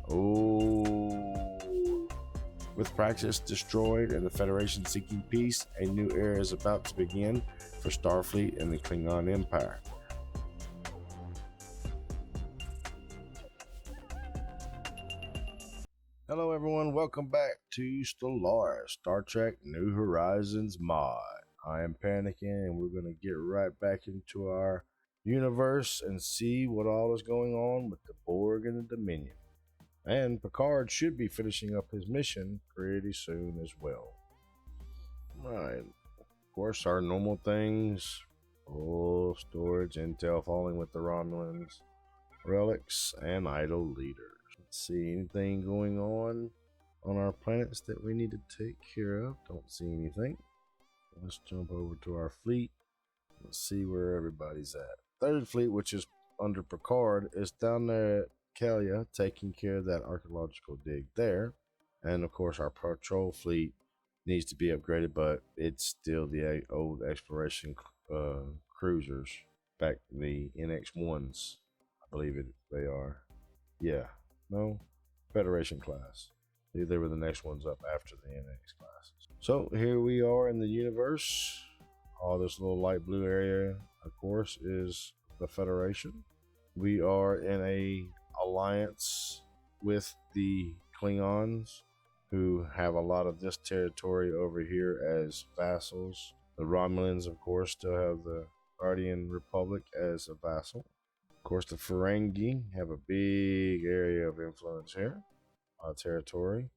Oh. With Praxis destroyed and the Federation seeking peace, a new era is about to begin for Starfleet and the Klingon Empire. Hello everyone, welcome back to Stellar Star Trek New Horizons mod. I am Panickn and we're going to get right back into our universe and see what all is going on with the Borg and the Dominion. And Picard should be finishing up his mission pretty soon as well. Right, of course our normal things, full storage, intel falling with the Romulans, relics, and idle leaders. Let's see, anything going on our planets that we need to take care of? Don't see anything. Let's jump over to our fleet. Let's see where everybody's at. Third fleet, which is under Picard, is down there at Kalia, taking care of that archaeological dig there. And of course our patrol fleet needs to be upgraded, but it's still the old exploration cruisers, back the NX-1s, I believe they are. Yeah, no, Federation class. They were the next ones up after the NX classes. So here we are in the universe. All this little light blue area, of course, is the Federation. We are in a alliance with the Klingons, who have a lot of this territory over here as vassals. The Romulans, of course, still have the Guardian Republic as a vassal. Of course, the Ferengi have a big area of influence here, territory.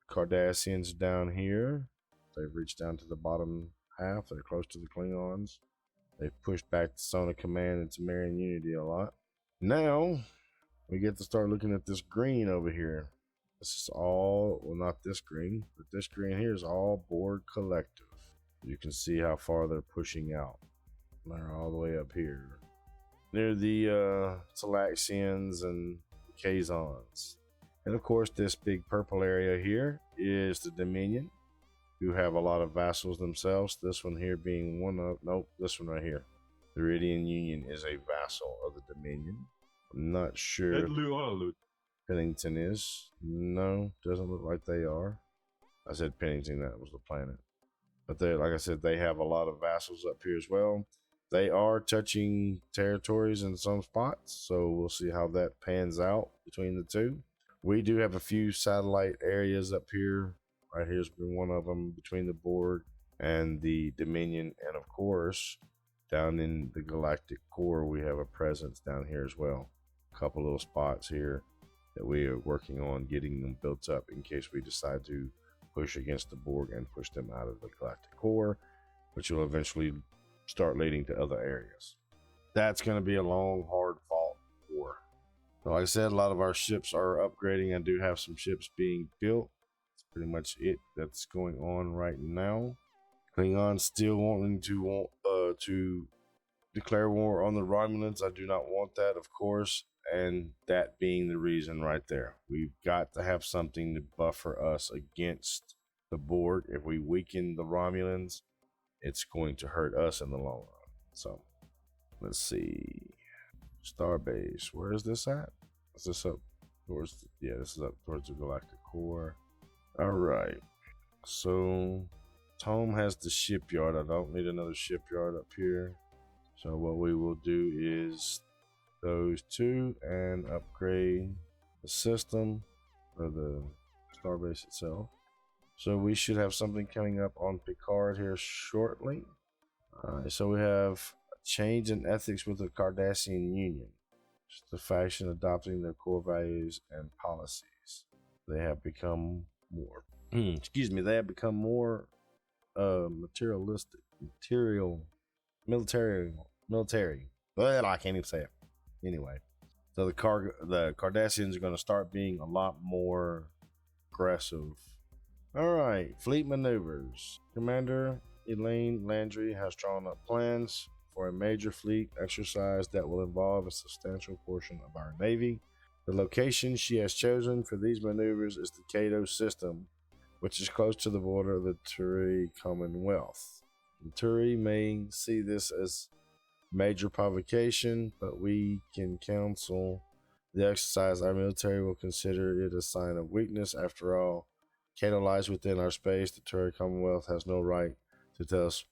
Cardassians down here, they've reached down to the bottom half. They're close to the Klingons. They've pushed back the Zone of Command and Tamarian Unity a lot. Now we get to start looking at this green over here. This is all, well, not this green, but this green here is all Borg Collective. You can see how far they're pushing out. They're all the way up here near the Talaxians and Kazons. And of course, this big purple area here is the Dominion, who have a lot of vassals themselves. This one here being one of, nope, this one right here. The Iridian Union is a vassal of the Dominion. I'm not sure if Pennington is. No, doesn't look like they are. I said Pennington, that was the planet. But they, like I said, they have a lot of vassals up here as well. They are touching territories in some spots, so we'll see how that pans out between the two. We do have a few satellite areas up here. Right here's one of them between the Borg and the Dominion, and of course, down in the galactic core, we have a presence down here as well. A couple little spots here that we are working on getting them built up in case we decide to push against the Borg and push them out of the galactic core, which will eventually start leading to other areas. That's going to be a long, hard fought war. So like I said, a lot of our ships are upgrading. I do have some ships being built. That's pretty much it that's going on right now. Klingons still wanting to declare war on the Romulans. I do not want that, of course, and that being the reason right there. We've got to have something to buffer us against the Borg. If we weaken the Romulans, it's going to hurt us in the long run. So let's see. Starbase, where is this at? Is this up towards this is up towards the galactic core. All right, so Tom has the shipyard. I don't need another shipyard up here, so what we will do is those two and upgrade the system or the starbase itself. So we should have something coming up on Picard here shortly. So we have a change in ethics with the Cardassian Union. It's the faction adopting their core values and policies. They have become more, they have become more military. But I can't even say it. Anyway, so the Cardassians are going to start being a lot more aggressive. All right, fleet maneuvers. Commander Elaine Landry has drawn up plans for a major fleet exercise that will involve a substantial portion of our Navy. The location she has chosen for these maneuvers is the Cato system, which is close to the border of the Turi Commonwealth. The Turi may see this as major provocation, but we can counsel The exercise our military will consider it a sign of weakness. After all, Cato lies within our space. The Tory Commonwealth has no right to tell us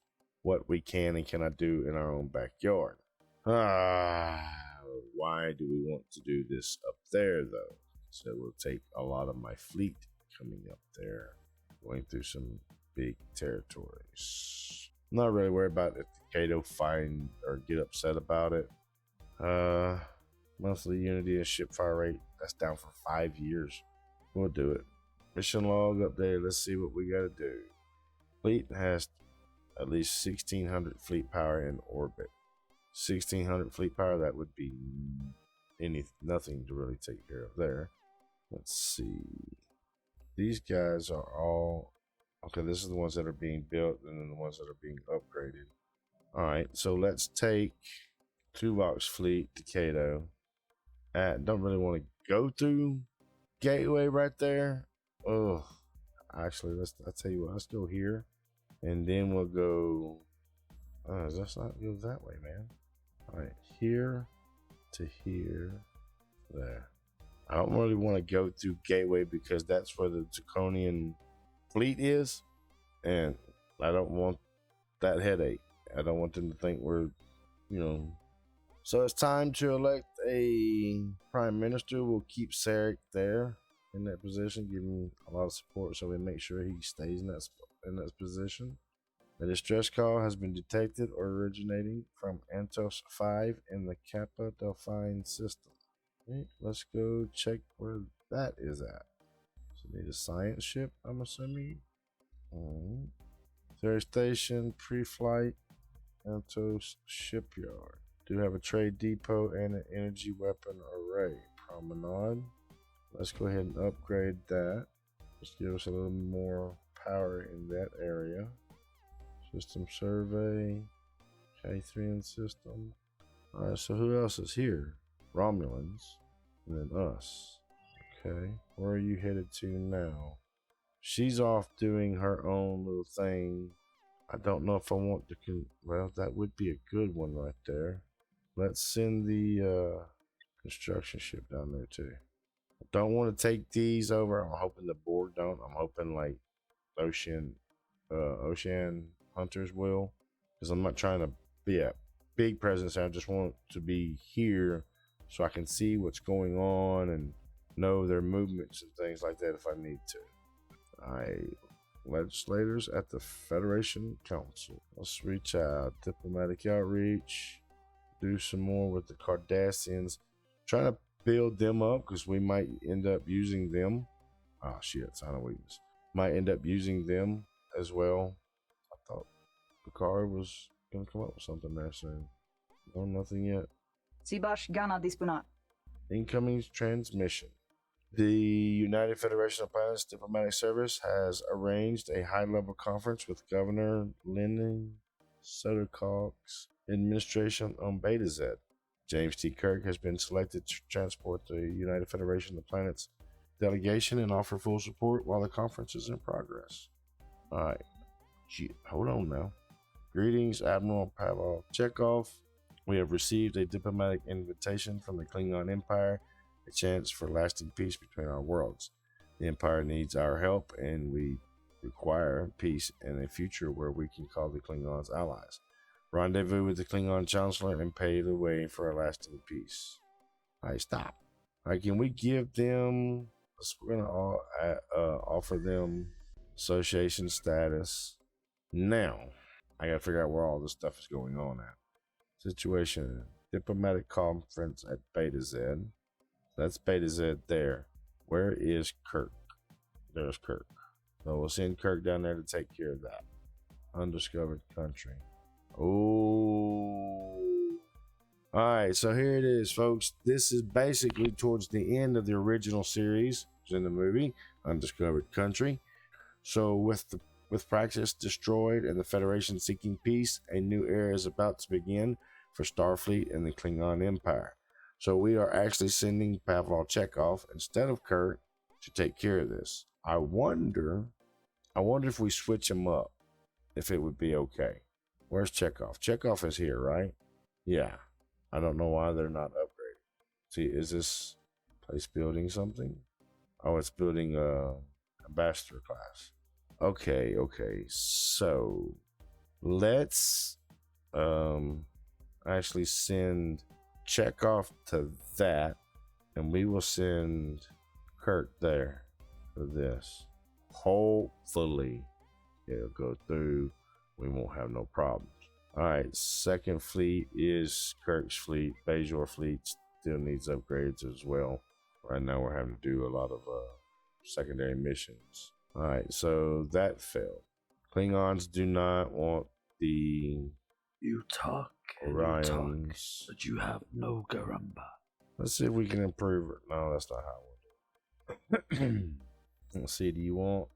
what we can and cannot do in our own backyard. Why do we want to do this up there, though? So it will take a lot of my fleet coming up there, going through some big territories. I'm not really worried about if Cato find or get upset about it. Monthly unity and ship fire rate, that's down for 5 years. We'll do it. Mission log up there. Let's see what we gotta do. Fleet has at least 1600 fleet power in orbit. 1600 fleet power, that would be nothing to really take care of there. Let's see. These guys are all okay. This is the ones that are being built, and then the ones that are being upgraded. All right, so let's take Tuvok's fleet to Cato. Don't really want to go through Gateway right there. Oh, actually, I'll tell you what. Let's go here, and then we'll go. Let's not go that way, man. All right, here to here, there. I don't really want to go through Gateway because that's where the Draconian fleet is, and I don't want that headache. I don't want them to think we're, So it's time to elect a prime minister. We'll keep Sarek there in that position, give him a lot of support so we make sure he stays in that position. A distress call has been detected or originating from Antos 5 in the Kappa Delphine system. Okay, let's go check where that is at. So need a science ship, I'm assuming. Third station, pre-flight, Antos shipyard. Do have a trade depot and an energy weapon array. Promenade. Let's go ahead and upgrade that. Just give us a little more power in that area. System survey. K3 system. Alright, so who else is here? Romulans. And then us. Okay. Where are you headed to now? She's off doing her own little thing. I don't know if I want to... Well, that would be a good one right there. Let's send the construction ship down there too. I don't want to take these over. I'm hoping the Borg don't. I'm hoping like ocean hunters will, because I'm not trying to be a big presence. I just want to be here so I can see what's going on and know their movements and things like that if I need to. Legislators at the Federation Council. Let's reach out. Diplomatic outreach. Do some more with the Cardassians. Trying to build them up because we might end up using them. Oh shit, sign of weakness. Might end up using them as well. I thought Picard was gonna come up with something there soon. No, nothing yet. Sibash Gana disponat. Incoming transmission. The United Federation of Planets Diplomatic Service has arranged a high-level conference with Governor Lennon Soderkalk's administration on Beta Z. James T. Kirk has been selected to transport the United Federation of Planets delegation and offer full support while the conference is in progress. Alright. Hold on now. Greetings, Admiral Pavel Chekhov. We have received a diplomatic invitation from the Klingon Empire, a chance for lasting peace between our worlds. The Empire needs our help, and we require peace and a future where we can call the Klingons allies. Rendezvous with the Klingon Chancellor and pave the way for a lasting peace. Alright, stop. Alright, can we give them... We're going to offer them association status. Now, I got to figure out where all this stuff is going on at. Situation. Diplomatic conference at Beta Z. That's Beta Z there. Where is Kirk? There's Kirk. So we'll send Kirk down there to take care of that. Undiscovered country. Oh. Alright, so here it is, folks. This is basically towards the end of the original series in the movie, Undiscovered Country. So with Praxis destroyed and the Federation seeking peace, a new era is about to begin for Starfleet and the Klingon Empire. So we are actually sending Pavel Chekhov instead of Kirk to take care of this. I wonder if we switch him up, if it would be okay. Where's Chekhov? Chekhov is here, right? Yeah. I don't know why they're not upgraded. See, is this Place building something. Oh, it's building ambassador class. Okay. So let's actually send Chekhov to that, and we will send Kirk there for this. Hopefully it'll go through. We won't have no problems. All right, second fleet is Kirk's fleet. Bajor fleet still needs upgrades as well. Right now we're having to do a lot of secondary missions. All right, so that failed. Klingons do not want the You talk and you talk, Orions. but you have no garamba. Let's see if we can improve it. No, that's not how we'll do it. Let's see, do you want?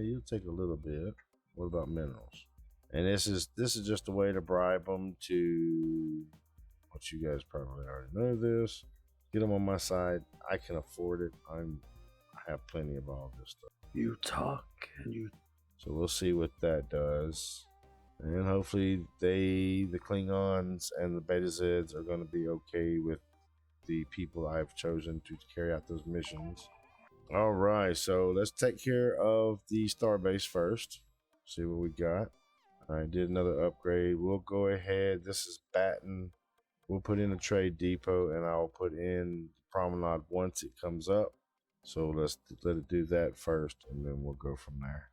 You'll take a little bit. What about minerals? And this is just a way to bribe them to, what you guys probably already know this. Get them on my side. I can afford it. I have plenty of all this stuff. You talk and you. So we'll see what that does. And hopefully the Klingons and the Beta Zeds are going to be okay with the people I've chosen to carry out those missions. All right, so let's take care of the starbase first. See what we got. I did another upgrade. We'll go ahead. This is Batten. We'll put in a trade depot, and I'll put in Promenade once it comes up. So let's let it do that first, and then we'll go from there.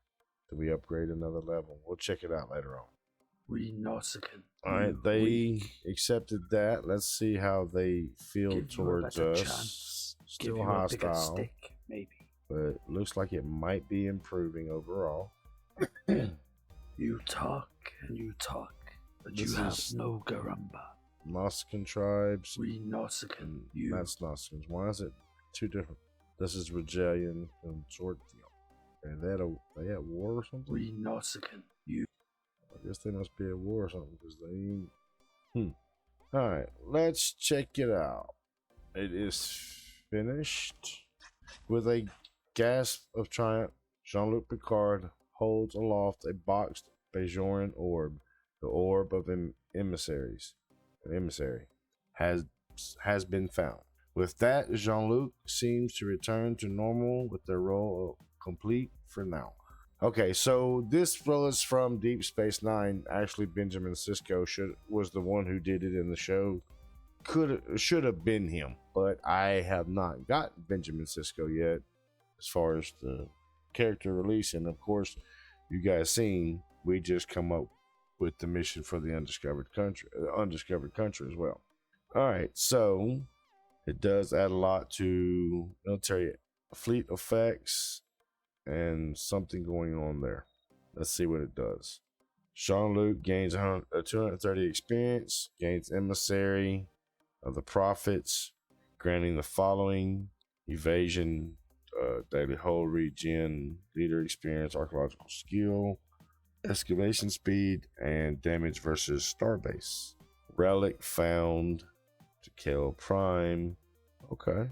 Do we upgrade another level? We'll check it out later on. We Nautican. All right, they accepted that. Let's see how they feel Give you a towards better us. chance. Still Give you a bigger hostile, stick, maybe. but looks like it might be improving overall. You talk and you talk, but This you have is- no garamba. Nautican tribes. We Nautican. You. That's Nauticans. Why is it two different? This is Regalian and Sword. And they at war or something? We Nautican. You. I guess they must be at war or something because they ain't. Alright, let's check it out. It is finished. With a gasp of triumph, Jean-Luc Picard holds aloft a boxed Bajoran orb. The orb of emissaries. Emissary has been found. With that, Jean-Luc seems to return to normal with their role complete for now. Okay, so this was from Deep Space Nine. Actually, Benjamin Sisko was the one who did it in the show. Should have been him, but I have not got Benjamin Sisko yet as far as the character release. And of course, you guys seen we just come up with the mission for the undiscovered country as well. All right, so it does add a lot to military fleet effects and something going on there. Let's see what it does. Jean-Luc gains 230 experience, gains emissary of the prophets, granting the following: evasion, daily hull regen, leader experience, archaeological skill, excavation speed, and damage versus starbase. Relic found to kill Prime. Okay.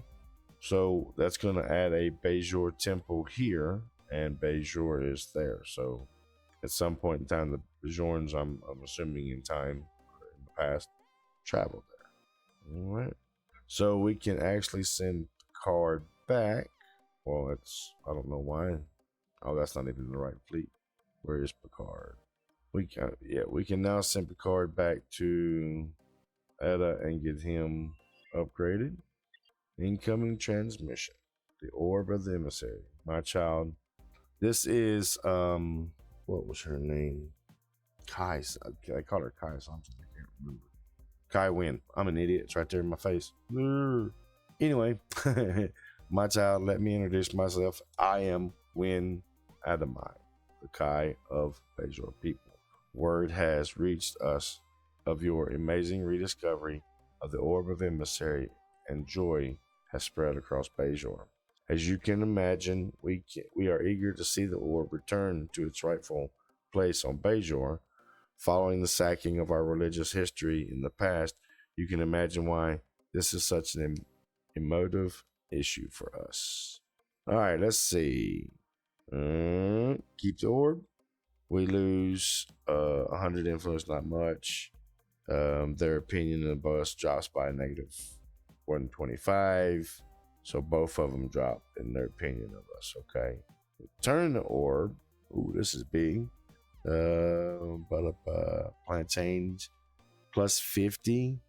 So that's going to add a Bajor temple here, and Bajor is there. So at some point in time, the Bajorans, I'm assuming in time, in the past, traveled there. All right. So we can actually send Picard back. Well, I don't know why. Oh, that's not even the right fleet. Where is Picard? We can now send Picard back to Etta and get him upgraded. Incoming transmission. The orb of the emissary. My child. This is what was her name? Kai. I call her Kai something. I can't remember. Kai Wynn. I'm an idiot. It's right there in my face. Anyway, my child, let me introduce myself. I am Wynn Adamai, the Kai of Bajor people. Word has reached us of your amazing rediscovery of the orb of emissary, and joy has spread across Bajor. As you can imagine, we are eager to see the orb return to its rightful place on Bajor. Following the sacking of our religious history in the past, you can imagine why this is such an emotive issue for us. All right, let's see. Keep the orb. We lose 100 influence, not much. Their opinion of us drops by -125. So both of them dropped in their opinion of us. Okay. Return the orb. Ooh, this is big. Plantains plus 50.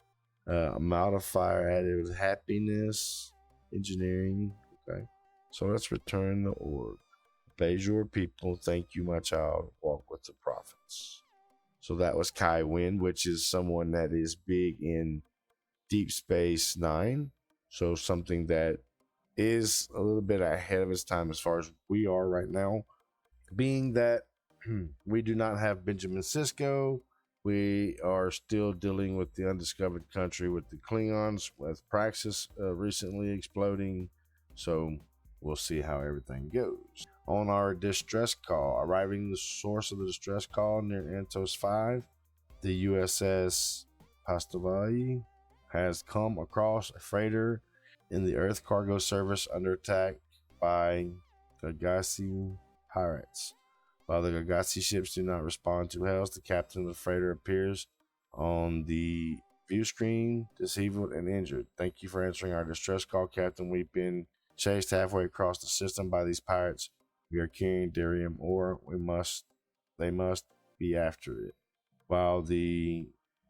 Modifier added with happiness. Engineering. Okay. So let's return the orb. Bejor people, thank you, my child. Walk with the prophets. So that was Kai Wynn, which is someone that is big in Deep Space Nine. So something that is a little bit ahead of its time as far as we are right now. Being that we do not have Benjamin Sisko, we are still dealing with the undiscovered country with the Klingons, with Praxis recently exploding. So we'll see how everything goes. On our distress call, arriving the source of the distress call near Antos 5, the USS Pastavai has come across a freighter in the Earth cargo service under attack by Gagassi pirates. While the Gagassi ships do not respond to hails, the captain of the freighter appears on the view screen, disabled and injured. Thank you for answering our distress call, Captain. We've been chased halfway across the system by these pirates. We are carrying Darium ore. They must be after it. While the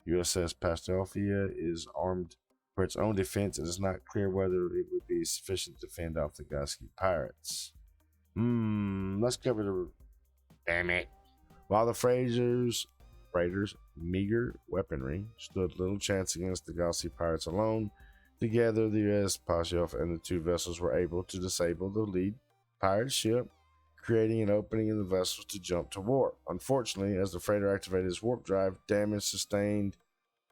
USS Pastelfia is armed for its own defense, it is not clear whether it would be sufficient to fend off the Gagassi pirates. Let's cover the... Damn it. While the freighters' meager weaponry stood little chance against the Gagassi pirates alone, together the USS Pastelfia and the two vessels were able to disable the lead pirate ship, creating an opening in the vessels to jump to warp. Unfortunately, as the freighter activated its warp drive, damage sustained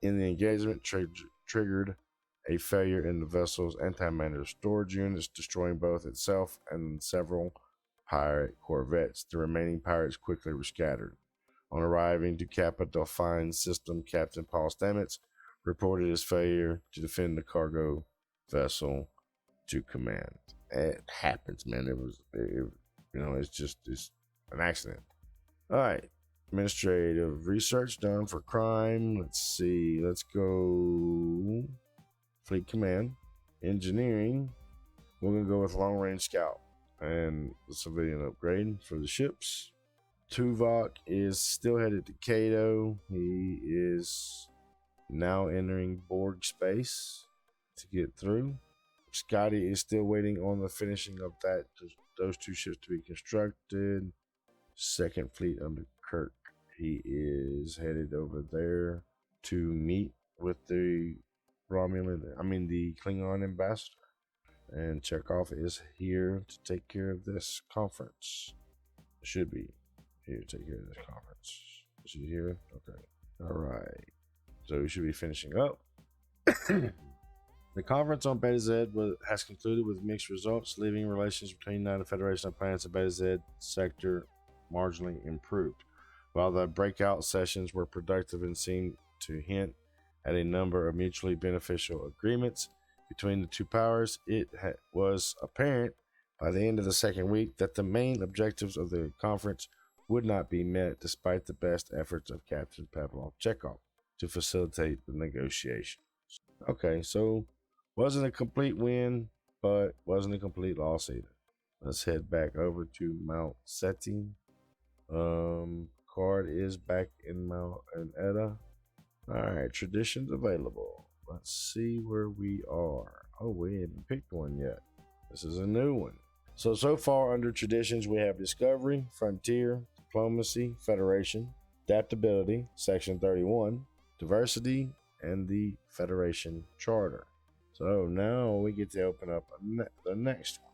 in the engagement triggered a failure in the vessel's antimatter storage units, destroying both itself and several pirate corvettes. The remaining pirates quickly were scattered. On arriving to Kappa Dauphine system, Captain Paul Stamets reported his failure to defend the cargo vessel to command. It happens, man. It's an accident. All right. Administrative research done for crime. Let's see. Let's go Fleet Command. Engineering. We're going to go with Long Range Scout and the civilian upgrade for the ships. Tuvok is still headed to Cato. He is now entering Borg space to get through. Scotty is still waiting on the finishing of those two ships to be constructed. Second Fleet under Kirk. He is headed over there to meet with the Klingon ambassador. And Chekhov is here to take care of this conference. Should be here to take care of this conference. Is he here? Okay. All right. So we should be finishing up. The conference on Beta Z has concluded with mixed results, leaving relations between the United Federation of Planets and Beta Z sector marginally improved. While the breakout sessions were productive and seemed to hint at a number of mutually beneficial agreements between the two powers, it was apparent by the end of the second week that the main objectives of the conference would not be met despite the best efforts of Captain Pavlov Chekhov to facilitate the negotiations. Okay, so wasn't a complete win, but wasn't a complete loss either. Let's head back over to Mount Seti. Card is back in Mount Etta. Alright, traditions available. Let's see where we are. Oh, we haven't picked one yet. This is a new one. So far under traditions, we have Discovery, Frontier, Diplomacy, Federation, Adaptability, Section 31, Diversity, and the Federation Charter. So now we get to open up the next one.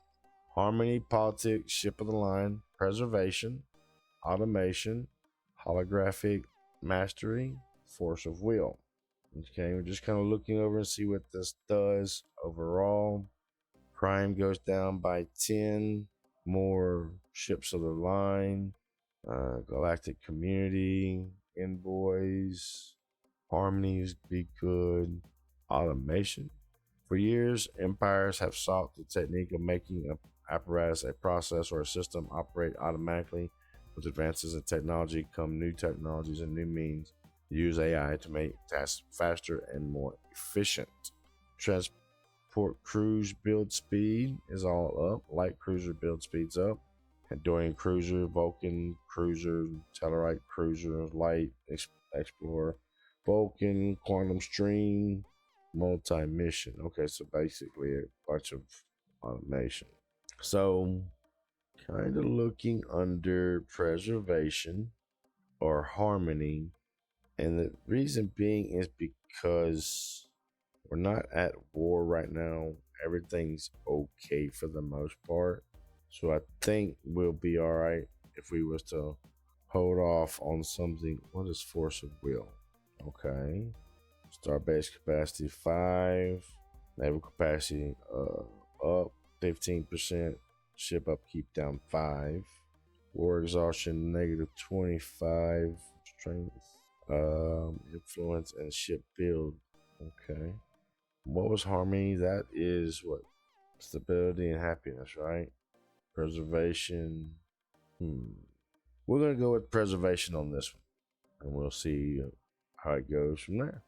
Harmony, Politics, Ship of the Line, Preservation, Automation, Holographic Mastery, Force of Will. Okay, we're just kind of looking over and see what this does overall. Crime goes down by 10. More Ships of the Line, Galactic Community, Envoys, Harmonies be good. Automation. For years, empires have sought the technique of making an apparatus, a process, or a system operate automatically. With advances in technology come new technologies and new means to use AI to make tasks faster and more efficient. Port cruise build speed is all up. Light cruiser build speed's up. Dorian cruiser, Vulcan cruiser, Tellarite cruiser, light explorer, Vulcan, quantum stream, multi-mission. Okay, so basically a bunch of automation. So kind of looking under preservation or harmony, and the reason being is because we're not at war right now. Everything's okay for the most part. So I think we'll be all right if we was to hold off on something. What is force of will? Okay. Starbase capacity 5. Naval capacity up 15%. Ship upkeep down 5. War exhaustion negative 25. Strength. Influence and ship build. Okay. What was harmony? That is what? Stability and happiness, right? Preservation. We're going to go with preservation on this one, and we'll see how it goes from there.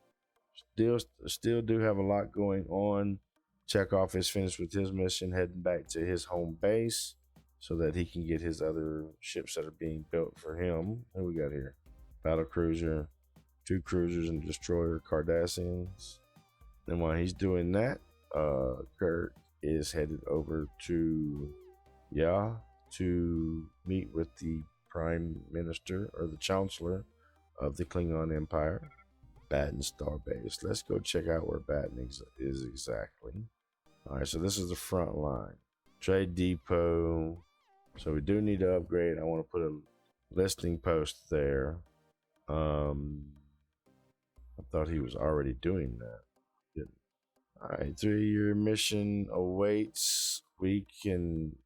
Still do have a lot going on. Chekhov is finished with his mission, heading back to his home base so that he can get his other ships that are being built for him. What we got here? Battle cruiser, 2 cruisers and destroyer Cardassians. And while he's doing that, Kirk is headed over to to meet with the Prime Minister or the Chancellor of the Klingon Empire, Baton Starbase. Let's go check out where Baton is exactly. All right, so this is the front line. Trade depot. So we do need to upgrade. I want to put a listing post there. I thought he was already doing that. Didn't. All right, 3-year mission awaits. We can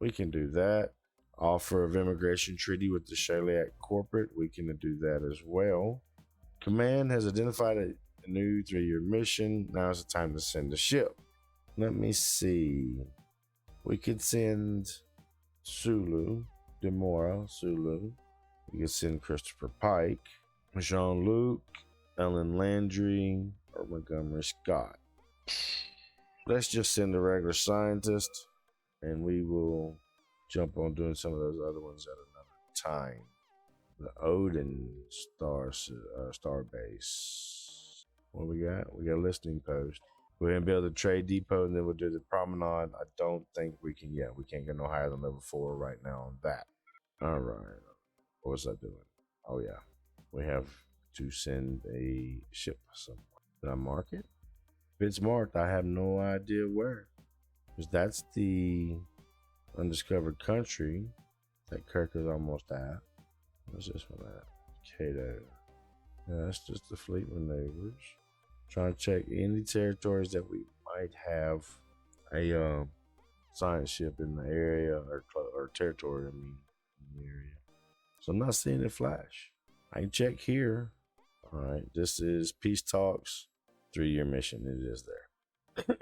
do that. Offer of immigration treaty with the Shaliak corporate. We can do that as well. Command has identified a new 3-year mission. Now is the time to send the ship. Let me see. We could send Sulu, Demora, Sulu. We could send Christopher Pike, Jean-Luc, Ellen Landry, or Montgomery Scott. Let's just send a regular scientist, and we will jump on doing some of those other ones at another time. The Odin Starbase. What we got? We got a listing post. We're gonna build a trade depot, and then we'll do the promenade. I don't think we can yet. We can't go no higher than level 4 right now on that. All right. What was I doing? Oh yeah, we have to send a ship somewhere. Did I mark it? If it's marked, I have no idea where. Because that's the undiscovered country that Kirk is almost at. Where's this one at? Cato. Yeah, that's just the fleet maneuvers. Trying to check any territories that we might have a science ship in the area or territory, in the area. So I'm not seeing it flash. I can check here. All right, this is peace talks, 3-year mission. It is there.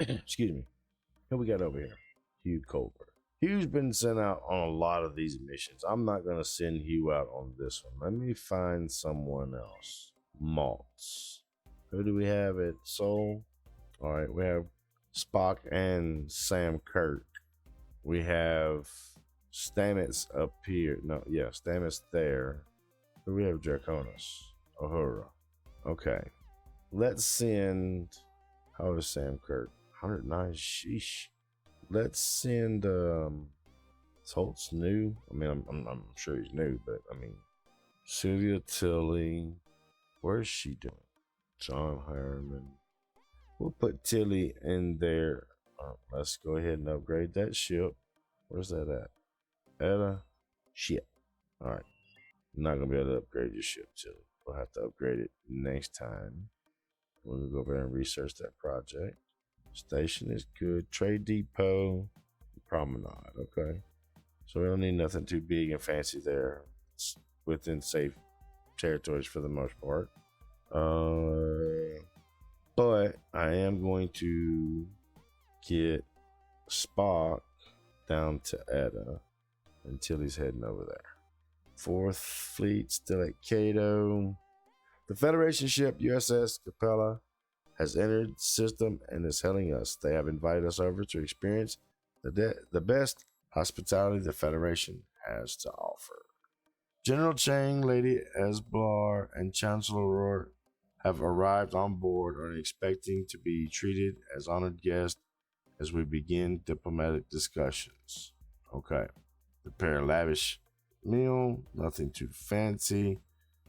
Excuse me. What we got over here? Hugh Colbert. Hugh's been sent out on a lot of these missions. I'm not going to send Hugh out on this one. Let me find someone else. Maltz. Who do we have at Seoul? All right, we have Spock and Sam Kirk. We have Stamets up here. No, yeah, Stamets there. Who do we have? Draconis. Uhura. Okay. Let's send... How old is Sam Kirk? 109. Sheesh. Let's send Holt's new. I mean, I'm sure he's new, but I mean, Celia Tilly. Where's she doing? John Harriman. We'll put Tilly in there. Let's go ahead and upgrade that ship. Where's that at? Etta. Ship. All right. I'm not gonna be able to upgrade your ship, Tilly. We'll have to upgrade it next time. We'll go over and research that project. Station is good. Trade depot. Promenade. Okay. So we don't need nothing too big and fancy there. It's within safe territories for the most part. But I am going to get Spock down to Etta until he's heading over there. 4th Fleet still at Cato. The Federation ship USS Capella has entered the system and is hailing us. They have invited us over to experience the best hospitality the Federation has to offer. General Chang, Lady Esblar, and Chancellor Rura have arrived on board and are expecting to be treated as honored guests as we begin diplomatic discussions. Okay. Prepare a lavish meal, nothing too fancy.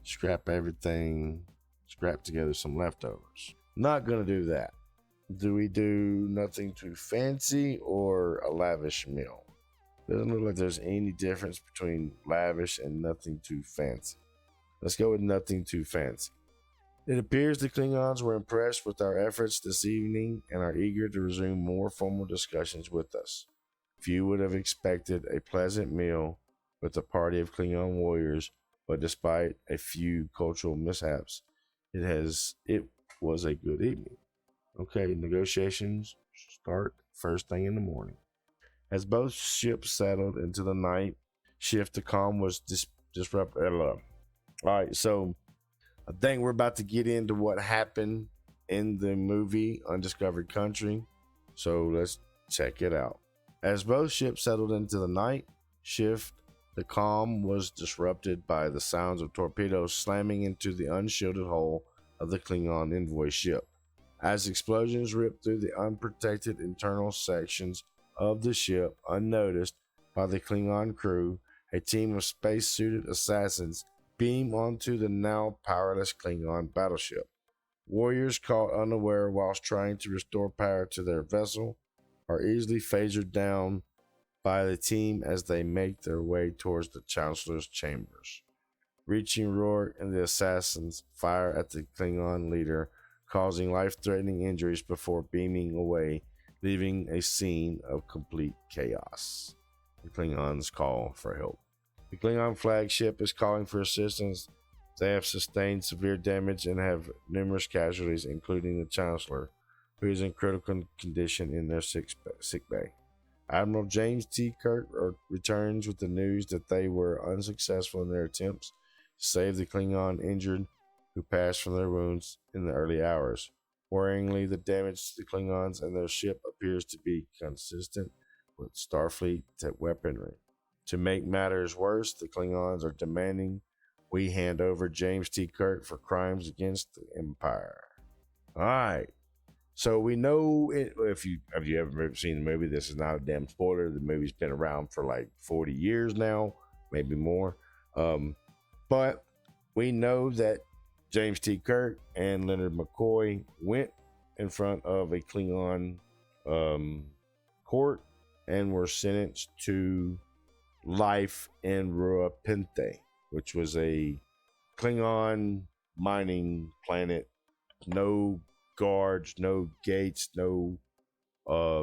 Scrap everything. Scrap together some leftovers. Not gonna do that. Do we do nothing too fancy or a lavish meal? Doesn't look like there's any difference between lavish and nothing too fancy. Let's go with nothing too fancy. It appears the Klingons were impressed with our efforts this evening and are eager to resume more formal discussions with us. Few would have expected a pleasant meal with a party of Klingon warriors, but despite a few cultural mishaps, it was a good evening. Okay, negotiations start first thing in the morning. As both ships settled into the night shift, the calm was disrupted. All right, so I think we're about to get into what happened in the movie Undiscovered Country. So let's check it out. As both ships settled into the night shift, the calm was disrupted by the sounds of torpedoes slamming into the unshielded hull of the Klingon envoy ship. As explosions ripped through the unprotected internal sections of the ship unnoticed by the Klingon crew, a team of space-suited assassins beam onto the now powerless Klingon battleship. Warriors caught unaware whilst trying to restore power to their vessel are easily phasered down by the team as they make their way towards the Chancellor's chambers. Reaching Rourke and the assassins fire at the Klingon leader, causing life-threatening injuries before beaming away, leaving a scene of complete chaos. The Klingons call for help. The Klingon flagship is calling for assistance. They have sustained severe damage and have numerous casualties, including the Chancellor, who is in critical condition in their sick bay. Admiral James T. Kirk returns with the news that they were unsuccessful in their attempts to save the Klingon injured who passed from their wounds in the early hours. Worryingly, the damage to the Klingons and their ship appears to be consistent with Starfleet weaponry. To make matters worse, the Klingons are demanding we hand over James T. Kirk for crimes against the Empire. All right. So we know if you ever seen the movie, this is not a damn spoiler. The movie's been around for like 40 years now, maybe more. But we know that James T. Kirk and Leonard McCoy went in front of a Klingon court and were sentenced to life in Rura Penthe, which was a Klingon mining planet. No guards, no gates, no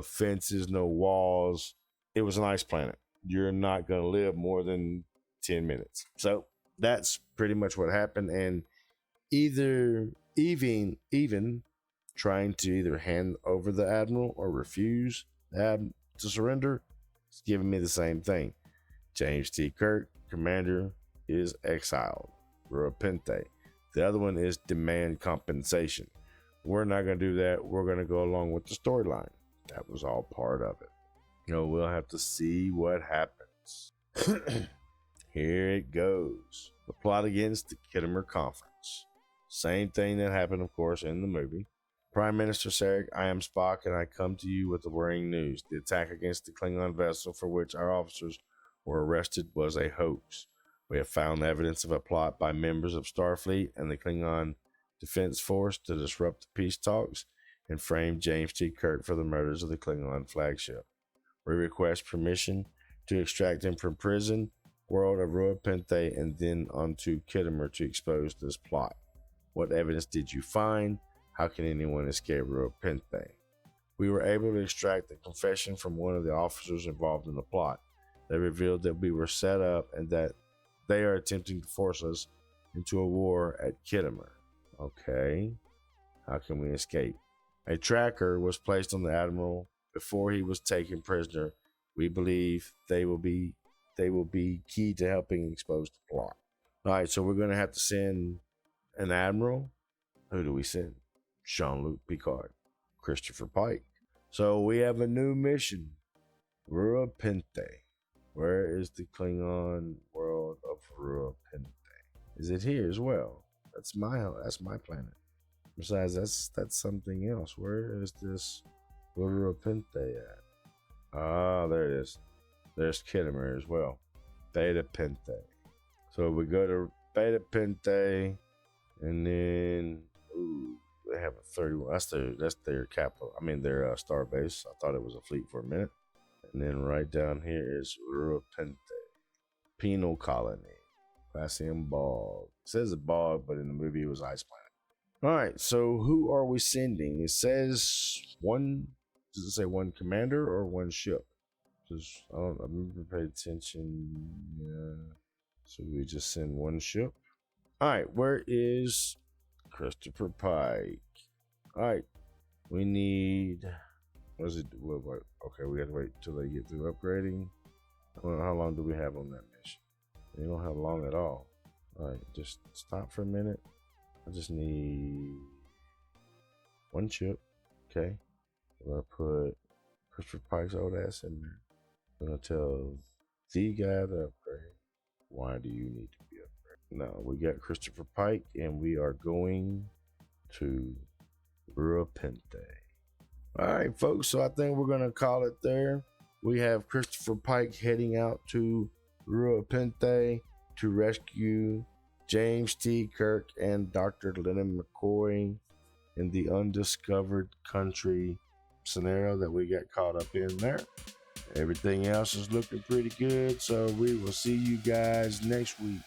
fences, no walls. It was a nice planet. You're not going to live more than 10 minutes. So that's pretty much what happened. And even trying to either hand over the admiral or refuse to surrender, it's giving me the same thing. James T. Kirk, commander, is exiled. Rura Penthe. The other one is demand compensation. We're not going to do that. We're going to go along with the storyline. That was all part of it. We'll have to see what happens. Here it goes. The plot against the Kittimer Conference. Same thing that happened, of course, in the movie. Prime Minister Sarek, I am Spock, and I come to you with the worrying news. The attack against the Klingon vessel for which our officers were arrested was a hoax. We have found evidence of a plot by members of Starfleet and the Klingon Defense Force to disrupt the peace talks and frame James T. Kirk for the murders of the Klingon flagship. We request permission to extract him from prison world of Rura Penthe and then onto Kittimer to expose this plot. What evidence did you find? How can anyone escape Rura Penthe? We were able to extract the confession from one of the officers involved in the plot. They revealed that we were set up and that they are attempting to force us into a war at Kittimer. Okay. How can we escape? A tracker was placed on the admiral before he was taken prisoner. We believe they will be key to helping expose the plot. All right, so we're going to have to send an admiral. Who do we send? Jean-Luc Picard, Christopher Pike. So we have a new mission. Rura Penthe. Where is the Klingon world of Rura Penthe? Is it here as well? That's my planet. Besides, that's something else. Where is this Rura Penthe at? Ah, there it is. There's Kittimer as well. Beta Penthe. So we go to Beta Penthe, and then they have a 31. That's their capital. I mean their star base. I thought it was a fleet for a minute. And then right down here is Rura Penthe, Penal Colony, Classium Bog. It says a bog, but in the movie it was ice planet. All right, so who are we sending? It says one. Does it say one commander or one ship? Just I've never paid attention. Yeah. So we just send one ship. All right, where is Christopher Pike? All right, we need. What is it? What? Okay, we got to wait till they get through upgrading. I don't know how long do we have on that mission? We don't have long at all. All right, just stop for a minute. I just need one chip. Okay, we're gonna put Christopher Pike's old ass in there. We're gonna tell the guy to upgrade. Why do you need to be upgraded? No, we got Christopher Pike, and we are going to Rura Penthe. All right, folks. So I think we're gonna call it there. We have Christopher Pike heading out to Rura Penthe to rescue James T. Kirk and Dr. Lennon McCoy in the undiscovered country scenario that we got caught up in there. Everything else is looking pretty good, so we will see you guys next week.